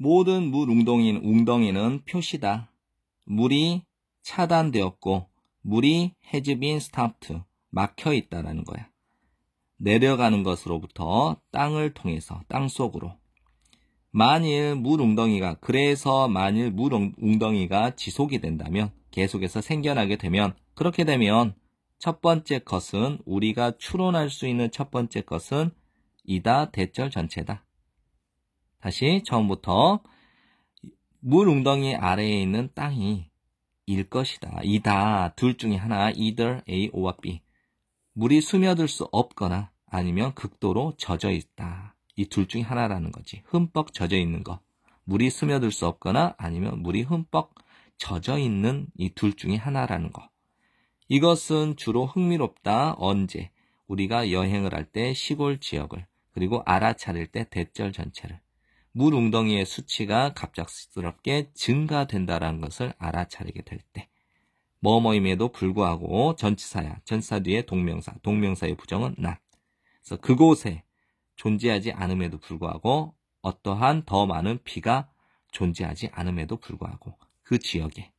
모든 물 웅덩이는 표시다. 물이 차단되었고 물이 has been stopped, 막혀있다라는 거야. 내려가는 것으로부터 땅을 통해서 땅속으로. 만일 물 웅덩이가 지속이 된다면, 계속해서 생겨나게 되면, 그렇게 되면 첫 번째 것은, 우리가 추론할 수 있는 첫 번째 것은 이다 대절 전체다. 다시 처음부터 물 웅덩이 아래에 있는 땅이 일 것이다. 이다, 둘 중에 하나, either A or B. 물이 스며들 수 없거나 아니면 극도로 젖어 있다. 이 둘 중에 하나라는 거지. 흠뻑 젖어 있는 거. 물이 스며들 수 없거나 아니면 물이 흠뻑 젖어 있는 이 둘 중에 하나라는 거. 이것은 주로 흥미롭다. 언제? 우리가 여행을 할 때 시골 지역을, 그리고 알아차릴 때 대절 전체를. 물 웅덩이의 수치가 갑작스럽게 증가된다는 것을 알아차리게 될 때. 뭐뭐임에도 불구하고 전치사야. 전치사 뒤에 동명사. 동명사의 부정은 not. 그래서 그곳에 존재하지 않음에도 불구하고 어떠한 더 많은 비가 존재하지 않음에도 불구하고 그 지역에.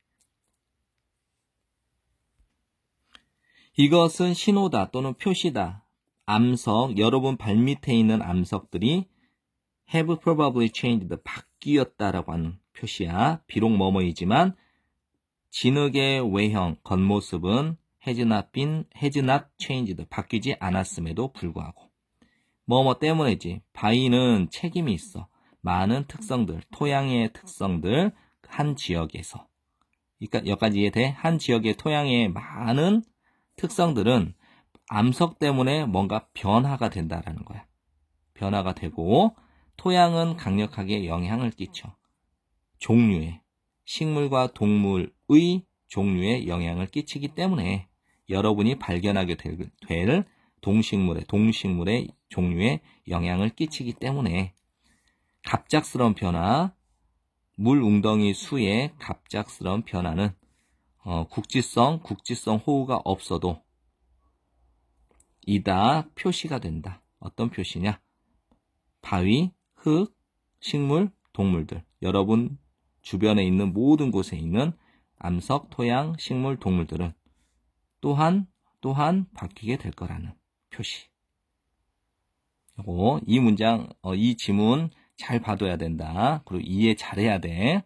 이것은 신호다 또는 표시다. 암석, 여러분 발밑에 있는 암석들이 have probably changed, 바뀌었다라고 하는 표시야. 비록 뭐뭐이지만 진흙의 외형, 겉모습은 has not changed, 바뀌지 않았음에도 불구하고. 뭐뭐 때문이지. 바위는 책임이 있어. 많은 특성들, 토양의 특성들, 한 지역에서. 그러니까 여기까지 이해돼? 한 지역의 토양의 많은 특성들은 암석 때문에 뭔가 변화가 된다라는 거야. 변화가 되고 토양은 강력하게 영향을 끼쳐. 종류에, 식물과 동물의 종류에 영향을 끼치기 때문에 여러분이 발견하게 될 동식물의 종류에 영향을 끼치기 때문에 갑작스러운 변화, 물 웅덩이 수의 갑작스러운 변화는 국지성 호우가 없어도 이다 표시가 된다. 어떤 표시냐? 바위, 흙, 식물, 동물들. 여러분 주변에 있는 모든 곳에 있는 암석, 토양, 식물, 동물들은 또한 바뀌게 될 거라는 표시. 이 문장, 이 지문 잘 봐둬야 된다. 그리고 이해 잘해야 돼.